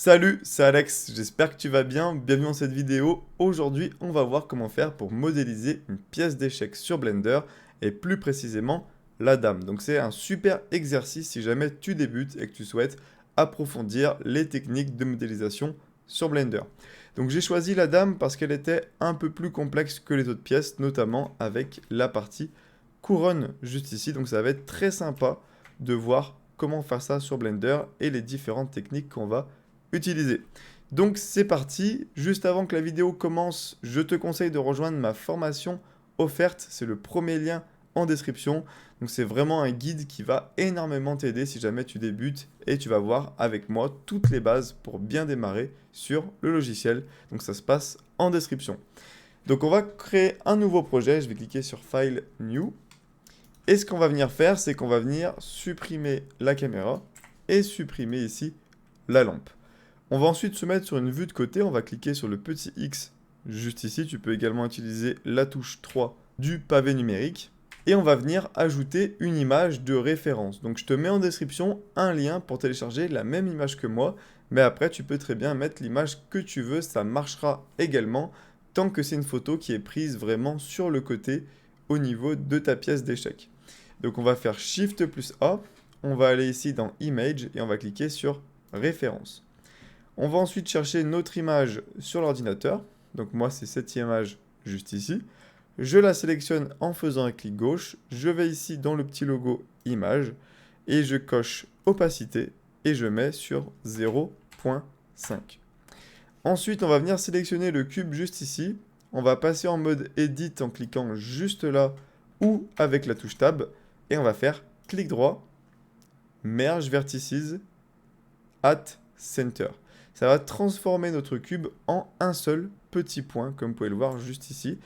Salut, c'est Alex, j'espère que tu vas bien, bienvenue dans cette vidéo. Aujourd'hui, on va voir comment faire pour modéliser une pièce d'échecs sur Blender, et plus précisément, la dame. Donc c'est un super exercice si jamais tu débutes et que tu souhaites approfondir les techniques de modélisation sur Blender. Donc j'ai choisi la dame parce qu'elle était un peu plus complexe que les autres pièces, notamment avec la partie couronne juste ici. Donc ça va être très sympa de voir comment faire ça sur Blender et les différentes techniques qu'on va utiliser. Donc c'est parti, juste avant que la vidéo commence, je te conseille de rejoindre ma formation offerte, c'est le premier lien en description. Donc c'est vraiment un guide qui va énormément t'aider si jamais tu débutes et tu vas voir avec moi toutes les bases pour bien démarrer sur le logiciel. Donc ça se passe en description. Donc on va créer un nouveau projet, je vais cliquer sur File New. Et ce qu'on va venir faire, c'est qu'on va venir supprimer la caméra et supprimer ici la lampe. On va ensuite se mettre sur une vue de côté, on va cliquer sur le petit X juste ici. Tu peux également utiliser la touche 3 du pavé numérique. Et on va venir ajouter une image de référence. Donc je te mets en description un lien pour télécharger la même image que moi. Mais après, tu peux très bien mettre l'image que tu veux, ça marchera également, tant que c'est une photo qui est prise vraiment sur le côté au niveau de ta pièce d'échec. Donc on va faire Shift plus A, on va aller ici dans Image et on va cliquer sur Référence. On va ensuite chercher notre image sur l'ordinateur. Donc moi, c'est cette image juste ici. Je la sélectionne en faisant un clic gauche. Je vais ici dans le petit logo image et je coche opacité et je mets sur 0.5. Ensuite, on va venir sélectionner le cube juste ici. On va passer en mode Edit en cliquant juste là ou avec la touche Tab. Et on va faire clic droit, Merge Vertices, at Center. Ça va transformer notre cube en un seul petit point, comme vous pouvez le voir juste ici.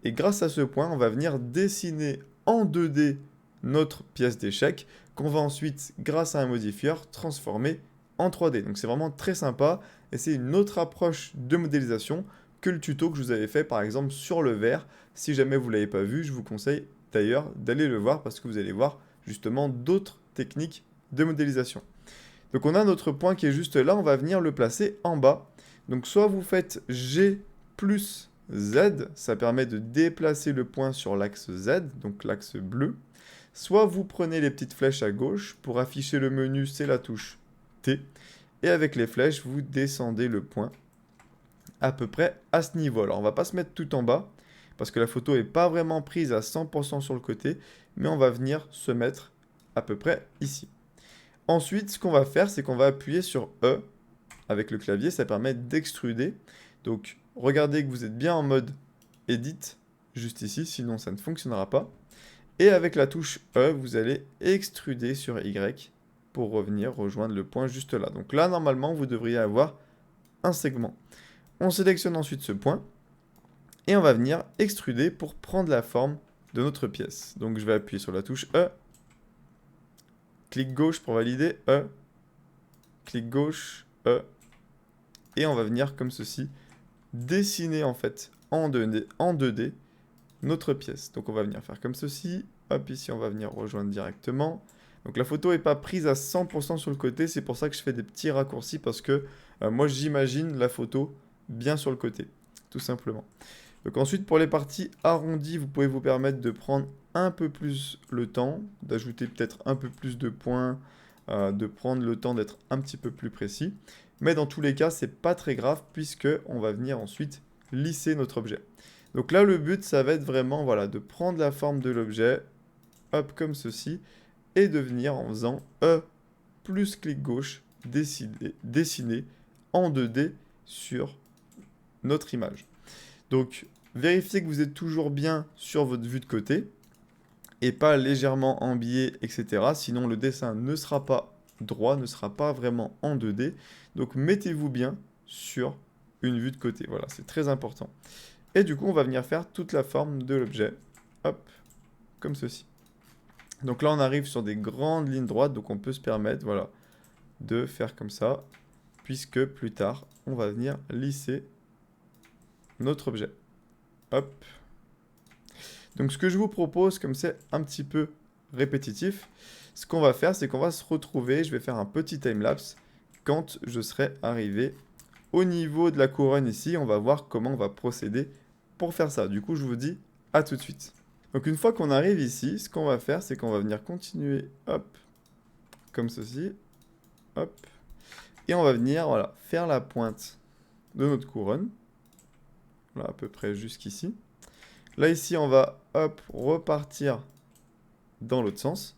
Et grâce à ce point, on va venir dessiner en 2D notre pièce d'échec, qu'on va ensuite, grâce à un modifieur, transformer en 3D. Donc c'est vraiment très sympa, et c'est une autre approche de modélisation que le tuto que je vous avais fait par exemple sur le verre. Si jamais vous ne l'avez pas vu, je vous conseille d'ailleurs d'aller le voir parce que vous allez voir justement d'autres techniques de modélisation. Donc on a notre point qui est juste là, on va venir le placer en bas. Donc soit vous faites G plus Z, ça permet de déplacer le point sur l'axe Z, donc l'axe bleu. Soit vous prenez les petites flèches à gauche, pour afficher le menu c'est la touche T. Et avec les flèches, vous descendez le point à peu près à ce niveau. Alors on va pas se mettre tout en bas, parce que la photo n'est pas vraiment prise à 100% sur le côté, mais on va venir se mettre à peu près ici. Ensuite, ce qu'on va faire, c'est qu'on va appuyer sur E avec le clavier, ça permet d'extruder. Donc, regardez que vous êtes bien en mode Edit, juste ici, sinon ça ne fonctionnera pas. Et avec la touche E, vous allez extruder sur Y pour revenir rejoindre le point juste là. Donc là, normalement, vous devriez avoir un segment. On sélectionne ensuite ce point et on va venir extruder pour prendre la forme de notre pièce. Donc, je vais appuyer sur la touche E, clic gauche pour valider, E, clic gauche, E, et on va venir comme ceci dessiner en fait en 2D notre pièce. Donc on va venir faire comme ceci. Hop, ici on va venir rejoindre directement. Donc la photo n'est pas prise à 100% sur le côté, c'est pour ça que je fais des petits raccourcis parce que moi j'imagine la photo bien sur le côté, tout simplement. Donc ensuite pour les parties arrondies, vous pouvez vous permettre de prendre un peu plus le temps, d'ajouter peut-être un peu plus de points, de prendre le temps d'être un petit peu plus précis. Mais dans tous les cas, c'est pas très grave puisque on va venir ensuite lisser notre objet. Donc là, le but, ça va être vraiment voilà, de prendre la forme de l'objet, hop, comme ceci, et de venir en faisant E plus clic gauche, dessiner en 2D sur notre image. Donc, vérifiez que vous êtes toujours bien sur votre vue de côté et pas légèrement en biais, etc. Sinon, le dessin ne sera pas droit, ne sera pas vraiment en 2D. Donc, mettez-vous bien sur une vue de côté. Voilà, c'est très important. Et du coup, on va venir faire toute la forme de l'objet. Hop, comme ceci. Donc là, on arrive sur des grandes lignes droites, donc on peut se permettre, voilà, de faire comme ça, puisque plus tard, on va venir lisser notre objet. Hop. Donc ce que je vous propose, comme c'est un petit peu répétitif, ce qu'on va faire, c'est qu'on va se retrouver, je vais faire un petit timelapse, quand je serai arrivé au niveau de la couronne ici. On va voir comment on va procéder pour faire ça. Du coup, je vous dis à tout de suite. Donc une fois qu'on arrive ici, ce qu'on va faire, c'est qu'on va venir continuer, hop, comme ceci, hop, et on va venir, voilà, faire la pointe de notre couronne, là, à peu près jusqu'ici. Là, ici, on va, hop, repartir dans l'autre sens.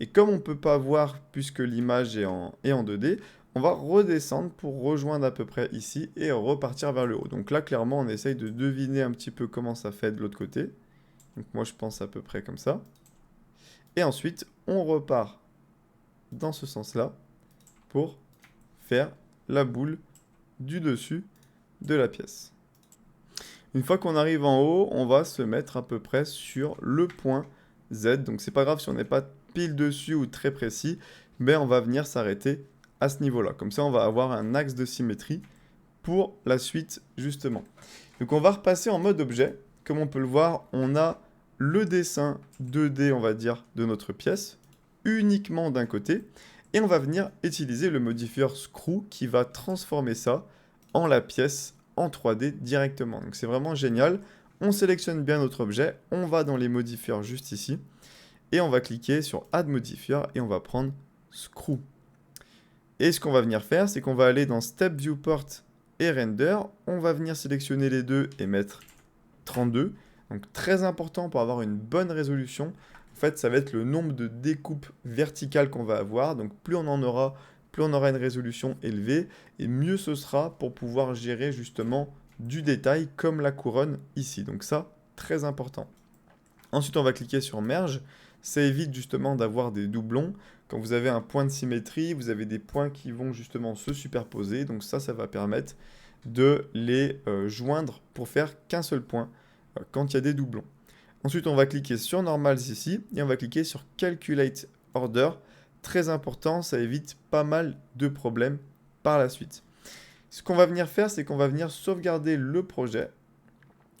Et comme on ne peut pas voir, puisque l'image est en 2D, on va redescendre pour rejoindre à peu près ici et repartir vers le haut. Donc là, clairement, on essaye de deviner un petit peu comment ça fait de l'autre côté. Donc moi, je pense à peu près comme ça. Et ensuite, on repart dans ce sens-là pour faire la boule du dessus de la pièce. Une fois qu'on arrive en haut, on va se mettre à peu près sur le point Z. Donc c'est pas grave si on n'est pas pile dessus ou très précis, mais on va venir s'arrêter à ce niveau-là. Comme ça, on va avoir un axe de symétrie pour la suite, justement. Donc on va repasser en mode objet. Comme on peut le voir, on a le dessin 2D, on va dire, de notre pièce, uniquement d'un côté. Et on va venir utiliser le modifieur Screw qui va transformer ça en la pièce en 3D directement. Donc c'est vraiment génial. On sélectionne bien notre objet, on va dans les modifieurs juste ici, et on va cliquer sur Add Modifier et on va prendre Screw. Et ce qu'on va venir faire, c'est qu'on va aller dans Step Viewport et Render, on va venir sélectionner les deux et mettre 32. Donc très important pour avoir une bonne résolution. En fait, ça va être le nombre de découpes verticales qu'on va avoir. Donc plus on en aura, plus on aura une résolution élevée, et mieux ce sera pour pouvoir gérer justement du détail comme la couronne ici. Donc ça, très important. Ensuite, on va cliquer sur Merge. Ça évite justement d'avoir des doublons. Quand vous avez un point de symétrie, vous avez des points qui vont justement se superposer. Donc ça va permettre de les joindre pour faire qu'un seul point quand il y a des doublons. Ensuite, on va cliquer sur Normals ici et on va cliquer sur Calculate Order. Très important, ça évite pas mal de problèmes par la suite. Ce qu'on va venir faire, c'est qu'on va venir sauvegarder le projet.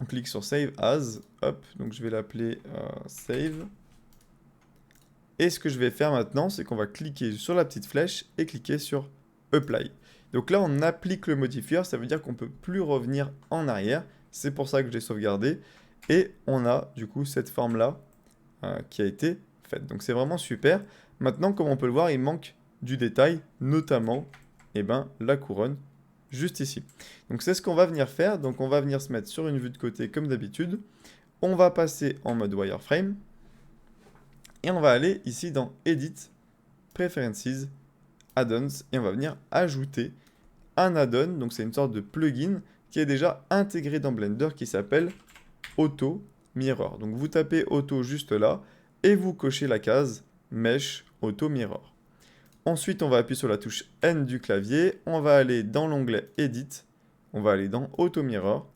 On clique sur Save As, hop, donc je vais l'appeler Save. Et ce que je vais faire maintenant, c'est qu'on va cliquer sur la petite flèche et cliquer sur Apply. Donc là, on applique le modifieur, ça veut dire qu'on ne peut plus revenir en arrière. C'est pour ça que je l'ai sauvegardé. Et on a du coup cette forme-là qui a été faite. Donc c'est vraiment super. Maintenant, comme on peut le voir, il manque du détail, notamment la couronne juste ici. Donc c'est ce qu'on va venir faire. Donc on va venir se mettre sur une vue de côté comme d'habitude. On va passer en mode wireframe. Et on va aller ici dans Edit, Preferences, Add-ons. Et on va venir ajouter un add-on. Donc c'est une sorte de plugin qui est déjà intégré dans Blender qui s'appelle Auto Mirror. Donc vous tapez Auto juste là et vous cochez la case Mesh Auto Mirror. Ensuite, on va appuyer sur la touche N du clavier. On va aller dans l'onglet Edit. On va aller dans Auto Mirror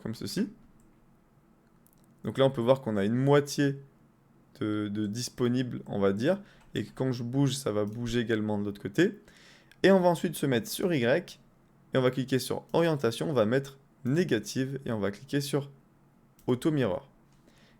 comme ceci. Donc là, on peut voir qu'on a une moitié de disponible, on va dire. Et que quand je bouge, ça va bouger également de l'autre côté. Et on va ensuite se mettre sur Y. Et on va cliquer sur Orientation. On va mettre Négative. Et on va cliquer sur Auto Mirror.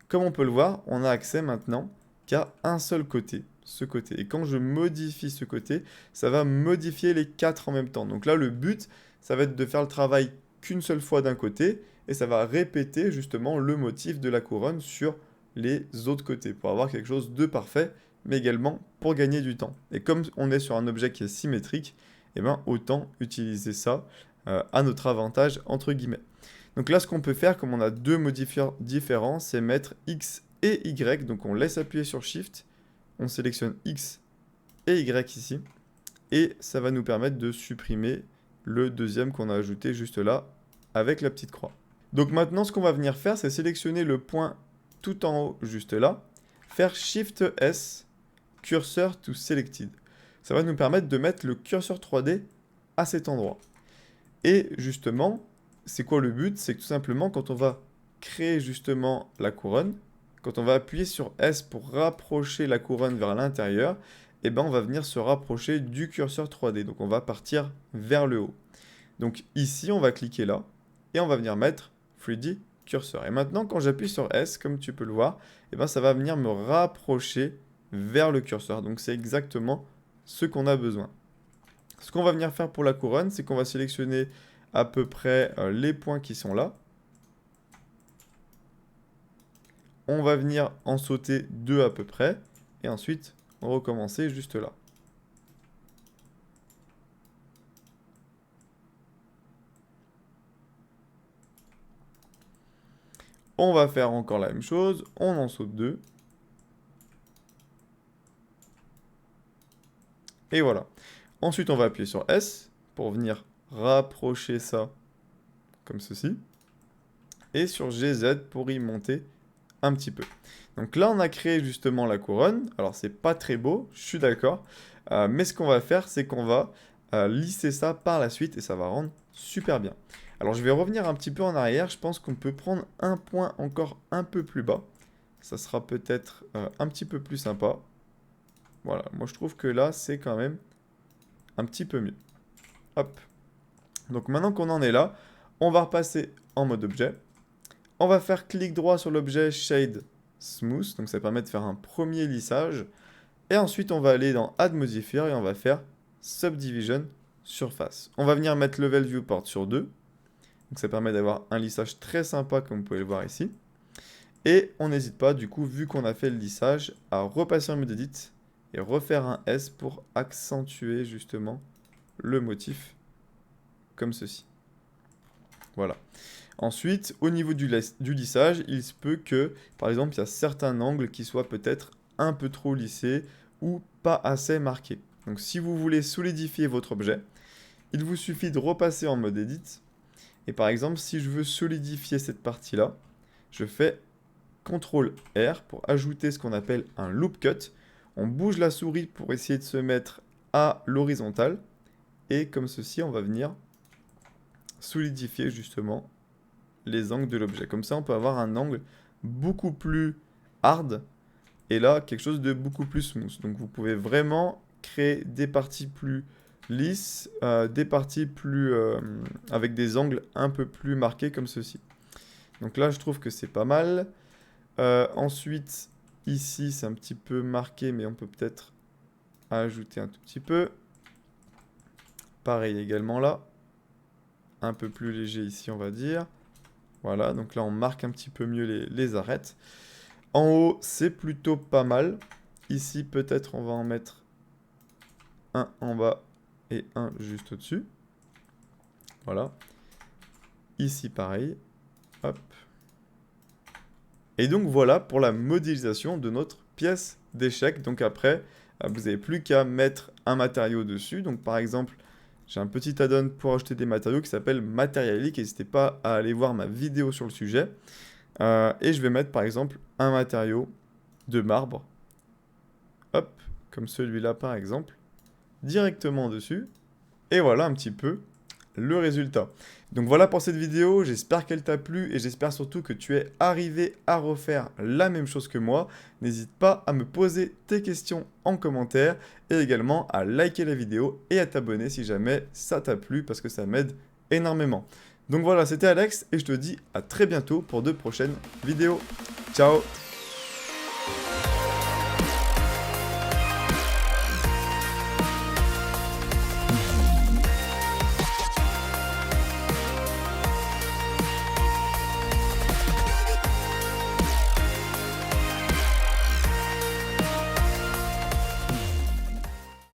Comme on peut le voir, on a accès maintenant qu'à un seul côté, ce côté. Et quand je modifie ce côté, ça va modifier les 4 en même temps. Donc là, le but, ça va être de faire le travail qu'une seule fois d'un côté, et ça va répéter justement le motif de la couronne sur les autres côtés, pour avoir quelque chose de parfait, mais également pour gagner du temps. Et comme on est sur un objet qui est symétrique, autant utiliser ça à notre avantage, entre guillemets. Donc là, ce qu'on peut faire, comme on a deux modifieurs différents, c'est mettre X et Y. Donc on laisse appuyer sur Shift, on sélectionne X et Y ici, et ça va nous permettre de supprimer le deuxième qu'on a ajouté juste là, avec la petite croix. Donc maintenant, ce qu'on va venir faire, c'est sélectionner le point tout en haut, juste là, faire Shift S, Cursor to Selected. Ça va nous permettre de mettre le curseur 3D à cet endroit. Et justement, c'est quoi le but? C'est que tout simplement, quand on va créer justement la couronne, quand on va appuyer sur S pour rapprocher la couronne vers l'intérieur, on va venir se rapprocher du curseur 3D. Donc on va partir vers le haut. Donc ici, on va cliquer là, et on va venir mettre 3D Cursor. Et maintenant, quand j'appuie sur S, comme tu peux le voir, ça va venir me rapprocher vers le curseur. Donc c'est exactement ce qu'on a besoin. Ce qu'on va venir faire pour la couronne, c'est qu'on va sélectionner à peu près les points qui sont là. On va venir en sauter 2 à peu près. Et ensuite, recommencer juste là. On va faire encore la même chose. On en saute 2. Et voilà. Ensuite, on va appuyer sur S pour venir rapprocher ça comme ceci. Et sur GZ pour y monter un petit peu. Donc là, on a créé justement la couronne. Alors, c'est pas très beau, je suis d'accord. Mais ce qu'on va faire, c'est qu'on va lisser ça par la suite et ça va rendre super bien. Alors, je vais revenir un petit peu en arrière. Je pense qu'on peut prendre un point encore un peu plus bas. Ça sera peut-être un petit peu plus sympa. Voilà, moi je trouve que là, c'est quand même un petit peu mieux. Hop. Donc maintenant qu'on en est là, on va repasser en mode objet. On va faire clic droit sur l'objet Shade Smooth, donc ça permet de faire un premier lissage. Et ensuite, on va aller dans Add Modifier et on va faire Subdivision Surface. On va venir mettre Level Viewport sur 2. Donc ça permet d'avoir un lissage très sympa comme vous pouvez le voir ici. Et on n'hésite pas, du coup, vu qu'on a fait le lissage, à repasser en mode Edit et refaire un S pour accentuer justement le motif comme ceci. Voilà. Ensuite, au niveau du lissage, il se peut que, par exemple, il y a certains angles qui soient peut-être un peu trop lissés ou pas assez marqués. Donc si vous voulez solidifier votre objet, il vous suffit de repasser en mode Edit. Et par exemple, si je veux solidifier cette partie-là, je fais CTRL R pour ajouter ce qu'on appelle un loop cut. On bouge la souris pour essayer de se mettre à l'horizontale. Et comme ceci, on va venir solidifier justement les angles de l'objet. Comme ça, on peut avoir un angle beaucoup plus hard et là, quelque chose de beaucoup plus smooth. Donc, vous pouvez vraiment créer des parties plus lisses, des parties plus avec des angles un peu plus marqués comme ceci. Donc là, je trouve que c'est pas mal. Ensuite, ici, c'est un petit peu marqué, mais on peut peut-être ajouter un tout petit peu. Pareil également là. Un peu plus léger ici, on va dire. Voilà, donc là, on marque un petit peu mieux les arêtes. En haut, c'est plutôt pas mal. Ici, peut-être, on va en mettre un en bas et un juste au-dessus. Voilà. Ici, pareil. Hop. Et donc, voilà pour la modélisation de notre pièce d'échec. Donc après, vous n'avez plus qu'à mettre un matériau dessus. Donc, par exemple, j'ai un petit add-on pour acheter des matériaux qui s'appelle Materialic. N'hésitez pas à aller voir ma vidéo sur le sujet. Et je vais mettre par exemple un matériau de marbre. Hop, comme celui-là par exemple. Directement dessus. Et voilà un petit peu le résultat. Donc voilà pour cette vidéo, j'espère qu'elle t'a plu et j'espère surtout que tu es arrivé à refaire la même chose que moi. N'hésite pas à me poser tes questions en commentaire et également à liker la vidéo et à t'abonner si jamais ça t'a plu parce que ça m'aide énormément. Donc voilà, c'était Alex et je te dis à très bientôt pour de prochaines vidéos. Ciao!